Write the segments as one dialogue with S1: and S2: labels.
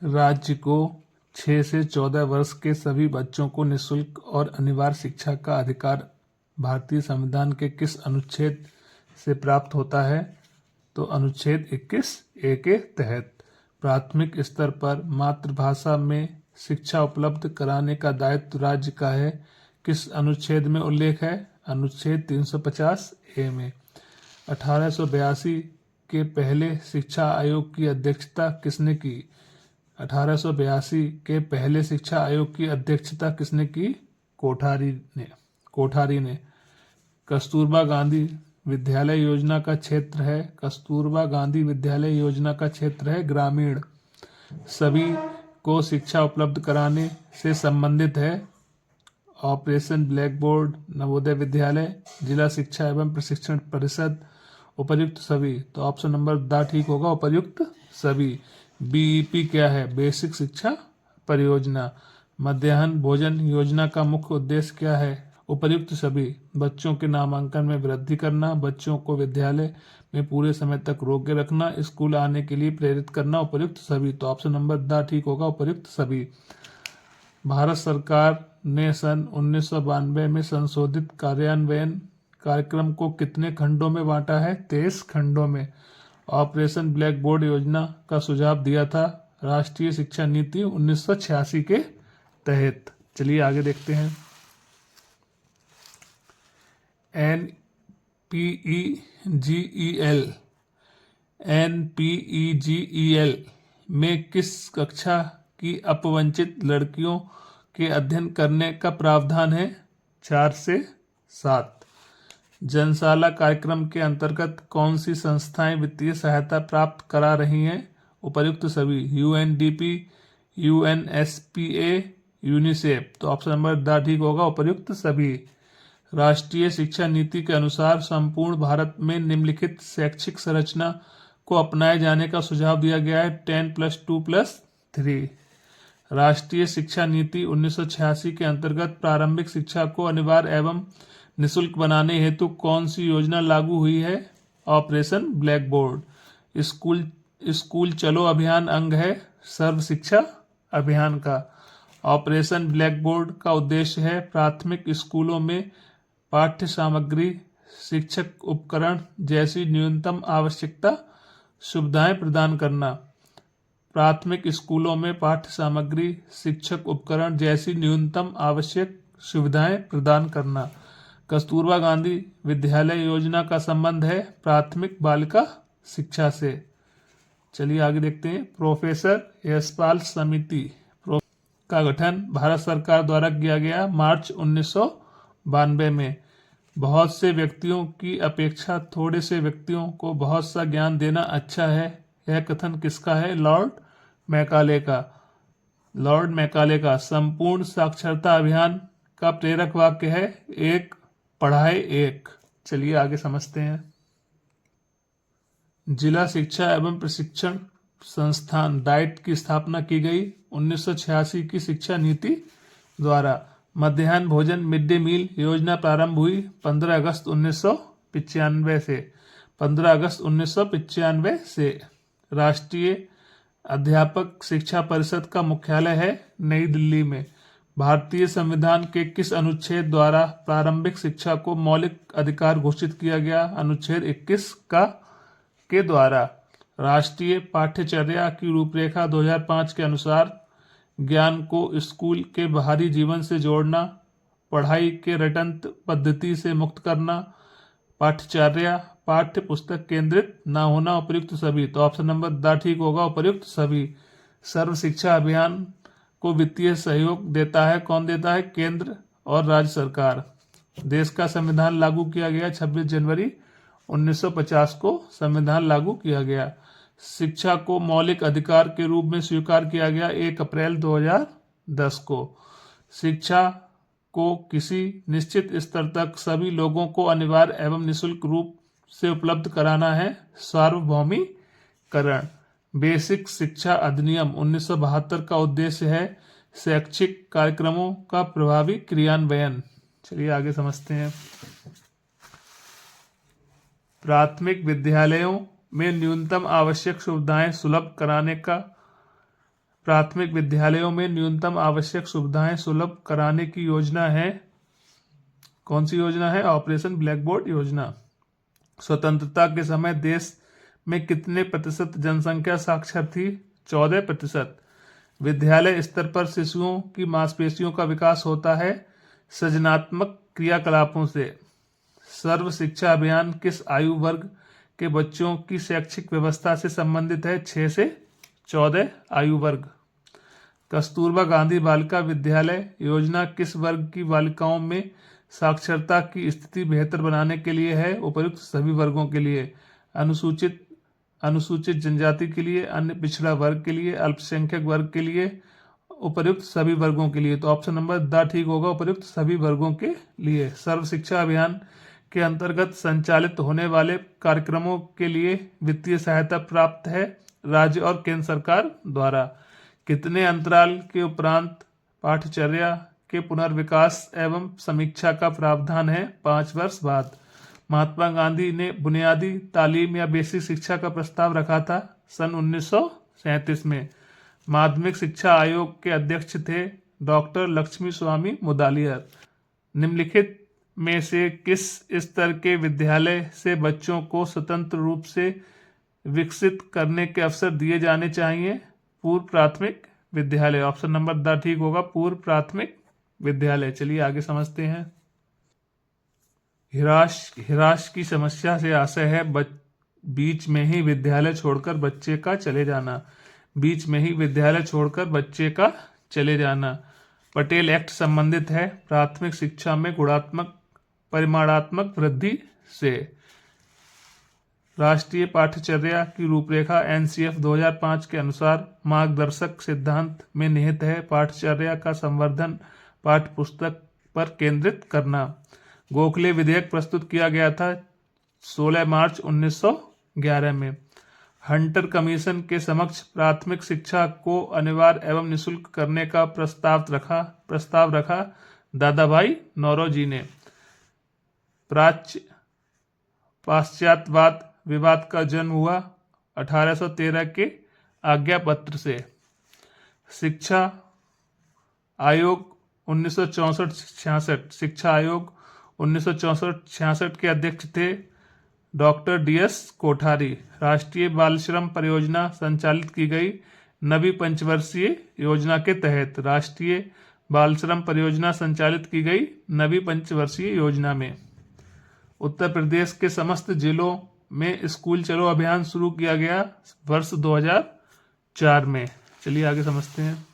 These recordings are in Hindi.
S1: राज्य को 6 से 14 वर्ष के सभी बच्चों को निःशुल्क और अनिवार्य शिक्षा का अधिकार भारतीय संविधान के किस अनुच्छेद से प्राप्त होता है? तो अनुच्छेद 21A के तहत। प्राथमिक स्तर पर मातृभाषा में शिक्षा उपलब्ध कराने का दायित्व राज्य का है, किस अनुच्छेद में उल्लेख है? अनुच्छेद 350A में। 1882 के पहले शिक्षा आयोग की अध्यक्षता किसने की? 1882 के पहले शिक्षा आयोग की अध्यक्षता किसने की? कोठारी ने। कस्तूरबा गांधी विद्यालय योजना का क्षेत्र है? कस्तूरबा गांधी विद्यालय योजना का क्षेत्र है ग्रामीण। सभी को शिक्षा उपलब्ध कराने से संबंधित है? Operation black board, Navodaya Vidyalaya, जिला शिक्षा एवं प्रशिक्षण परिषद, उपर्युक्त सभी। तो ऑप्शन नंबर द ठीक होगा, उपर्युक्त सभी। बीईपी क्या है? बेसिक शिक्षा परियोजना। मध्याह्न भोजन योजना का मुख्य उद्देश्य क्या है? उपर्युक्त सभी। बच्चों के नामांकन में वृद्धि करना, बच्चों को विद्यालय में पूरे समय तक रोके रखना, स्कूल आने के लिए प्रेरित करना, उपर्युक्त सभी। तो ऑप्शन नंबर द ठीक होगा, उपर्युक्त सभी। भारत सरकार ने सन 1992 में संशोधित कार्यान्वयन कार्यक्रम को कितने खंडों में बांटा है? 23 खंडों में। ऑपरेशन ब्लैक बोर्ड योजना का सुझाव दिया था राष्ट्रीय शिक्षा नीति 1986 के तहत। चलिए आगे देखते हैं। NPEGEL में किस कक्षा की अपवंचित लड़कियों के अध्ययन करने का प्रावधान है? 4 से 7। जनसाला कार्यक्रम के अंतर्गत कौन सी संस्थाएं वित्तीय सहायता प्राप्त करा रही हैं? उपर्युक्त सभी। UNDP, UNSPA, UNICEF. तो ऑप्शन नंबर द ठीक होगा, उपर्युक्त सभी। राष्ट्रीय शिक्षा नीति के अनुसार संपूर्ण भारत में निम्नलिखित शैक्षिक संरचना को अपनाए जाने का सुझाव दिया गया है 10+2+3। राष्ट्रीय शिक्षा नीति 1986 के अंतर्गत प्रारंभिक शिक्षा को अनिवार्य एवं निःशुल्क बनाने हेतु कौन सी योजना लागू हुई है? Operation black board. स्कूल चलो अभियान अंग है सर्व शिक्षा अभियान का। ऑपरेशन ब्लैक बोर्ड का उद्देश्य है प्राथमिक स्कूलों में पाठ्य सामग्री, शिक्षक उपकरण जैसी न्यूनतम आवश्यकता सुविधाएं प्रदान करना। प्राथमिक स्कूलों में पाठ्य सामग्री, शिक्षक उपकरण जैसी न्यूनतम आवश्यक सुविधाएं प्रदान करना। कस्तूरबा गांधी विद्यालय योजना का संबंध है प्राथमिक बालिका शिक्षा से। चलिए आगे देखते हैं। प्रोफेसर यशपाल समिति का गठन भारत सरकार द्वारा किया गया मार्च 1992 में। बहुत से व्यक्तियों की अपेक्षा थोड़े से व्यक्तियों को बहुत सा ज्ञान देना अच्छा है, यह कथन किसका है? लॉर्ड मैकाले का। संपूर्ण साक्षरता अभियान का प्रेरक वाक्य है एक पढ़ाए एक। चलिए आगे समझते हैं। जिला शिक्षा एवं प्रशिक्षण संस्थान डाइट की स्थापना की गई 1986 की शिक्षा नीति द्वारा। मध्याह्न भोजन मिड डे मील योजना प्रारंभ हुई 15 अगस्त 1995 से। राष्ट्रीय अध्यापक शिक्षा परिषद का मुख्यालय है नई दिल्ली में। भारतीय संविधान के किस अनुच्छेद द्वारा प्रारंभिक शिक्षा को मौलिक अधिकार घोषित किया गया? अनुच्छेद 21 के द्वारा। राष्ट्रीय पाठ्यचर्या की रूपरेखा 2005 के अनुसार ज्ञान को स्कूल के बाहरी जीवन से जोड़ना, पढ़ाई के रटंत पद्धति से मुक्त करना, पाठ्यचर्या पाठ्य पुस्तक केंद्रित न होना, उपर्युक्त सभी। तो ऑप्शन नंबर द ठीक होगा, उपर्युक्त सभी। सर्व शिक्षा अभियान को वित्तीय सहयोग देता है, कौन देता है? केंद्र और राज्य सरकार। देश का संविधान लागू किया गया 26 जनवरी 1950 को संविधान लागू किया गया। शिक्षा को मौलिक अधिकार के रूप में स्वीकार किया गया 1 अप्रैल 2010 को। शिक्षा को किसी निश्चित स्तर तक सभी लोगों को अनिवार्य एवं निःशुल्क रूप से उपलब्ध कराना है सार्वभौमिकरण। बेसिक शिक्षा अधिनियम 1972 का उद्देश्य है शैक्षिक कार्यक्रमों का प्रभावी क्रियान्वयन। चलिए आगे समझते हैं। प्राथमिक विद्यालयों में न्यूनतम आवश्यक सुविधाएं सुलभ कराने का प्राथमिक विद्यालयों में न्यूनतम आवश्यक सुविधाएं सुलभ कराने की योजना है। कौन सी योजना है? ऑपरेशन ब्लैक बोर्ड योजना। स्वतंत्रता के समय देश में कितने प्रतिशत जनसंख्या साक्षर थी? 14%। विद्यालय स्तर पर शिशुओं की मांसपेशियों का विकास होता है सृजनात्मक क्रियाकलापों से। सर्व शिक्षा अभियान किस आयु वर्ग के बच्चों की शैक्षिक व्यवस्था से संबंधित है? 6 से 14 आयु वर्ग। कस्तूरबा गांधी बालिका विद्यालय योजना किस वर्ग की बालिकाओं में साक्षरता की स्थिति बेहतर बनाने के लिए है? उपर्युक्त सभी वर्गों के लिए। अनुसूचित जनजाति के लिए, अन्य पिछड़ा वर्ग के लिए, अल्पसंख्यक वर्ग के लिए, उपर्युक्त सभी वर्गों के लिए। तो ऑप्शन नंबर द ठीक होगा, उपर्युक्त सभी वर्गों के लिए। सर्व शिक्षा अभियान के अंतर्गत संचालित होने वाले कार्यक्रमों के लिए वित्तीय सहायता प्राप्त है राज्य और केंद्र सरकार द्वारा। कितने अंतराल के उपरांत पाठ्यचर्या के पुनर्विकास एवं समीक्षा का प्रावधान है? 5 वर्ष बाद। महात्मा गांधी ने बुनियादी तालीम या बेसिक शिक्षा का प्रस्ताव रखा था सन 1937 में। माध्यमिक शिक्षा आयोग के अध्यक्ष थे डॉक्टर लक्ष्मी स्वामी मुदालियर। निम्नलिखित में से किस स्तर के विद्यालय से बच्चों को स्वतंत्र रूप से विकसित करने के अवसर दिए जाने चाहिए? पूर्व प्राथमिक विद्यालय। ऑप्शन नंबर द ठीक होगा, पूर्व प्राथमिक विद्यालय। चलिए आगे समझते हैं। हिराश की समस्या से आशय है बीच में ही विद्यालय छोड़कर बच्चे का चले जाना। बीच में ही विद्यालय छोड़कर बच्चे का चले जाना। पटेल एक्ट संबंधित है प्राथमिक शिक्षा में गुणात्मक परिमाणात्मक वृद्धि से। राष्ट्रीय पाठ्यचर्या की रूपरेखा एनसीएफ 2005 के अनुसार मार्गदर्शक सिद्धांत में निहित है पाठ्यचर्या का संवर्धन पाठ्यपुस्तक पर केंद्रित करना। गोखले विधेयक प्रस्तुत किया गया था 16 मार्च 1911 में। हंटर कमीशन के समक्ष प्राथमिक शिक्षा को अनिवार्य एवं निःशुल्क करने का प्रस्ताव रखा दादाभाई नौरोजी ने। पाश्चात्यवाद विवाद का जन्म हुआ 1813 के आज्ञा पत्र से। शिक्षा आयोग 1964-66 शिक्षा आयोग 1964-66 के अध्यक्ष थे डॉक्टर डीएस कोठारी। राष्ट्रीय बाल श्रम परियोजना संचालित की गई नवी पंचवर्षीय योजना के तहत। राष्ट्रीय बाल श्रम परियोजना संचालित की गई नवी पंचवर्षीय योजना में। उत्तर प्रदेश के समस्त जिलों में स्कूल चलो अभियान शुरू किया गया वर्ष 2004 में। चलिए आगे समझते हैं।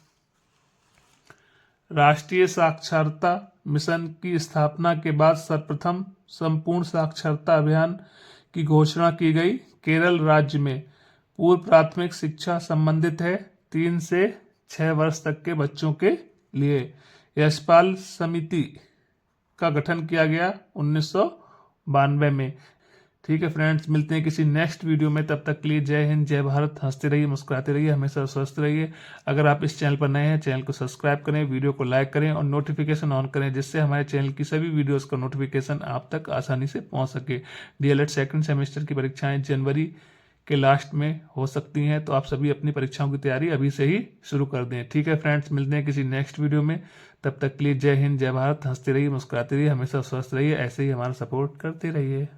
S1: राष्ट्रीय साक्षरता मिशन की स्थापना के बाद सर्वप्रथम संपूर्ण साक्षरता अभियान की घोषणा की गई केरल राज्य में। पूर्व प्राथमिक शिक्षा संबंधित है 3 से 6 वर्ष तक के बच्चों के लिए। यशपाल समिति का गठन किया गया 1992 में। ठीक है फ्रेंड्स, मिलते हैं किसी नेक्स्ट वीडियो में। तब तक के लिए जय हिंद, जय भारत। हंसते रहिए, मुस्कुराते रहिए, हमेशा स्वस्थ रहिए। अगर आप इस चैनल पर नए हैं, चैनल को सब्सक्राइब करें, वीडियो को लाइक करें और नोटिफिकेशन ऑन करें, जिससे हमारे चैनल की सभी वीडियोस का नोटिफिकेशन आप तक आसानी से पहुंच सके। डीएलएड सेकंड सेमेस्टर की परीक्षाएं जनवरी के लास्ट में हो सकती हैं, तो आप सभी अपनी परीक्षाओं की तैयारी अभी से ही शुरू कर दें। ठीक है फ्रेंड्स, मिलते हैं किसी नेक्स्ट वीडियो में। तब तक के लिए जय हिंद, जय भारत। हंसते रहिए, मुस्कुराते रहिए, हमेशा स्वस्थ रहिए। ऐसे ही हमारा सपोर्ट करते रहिए।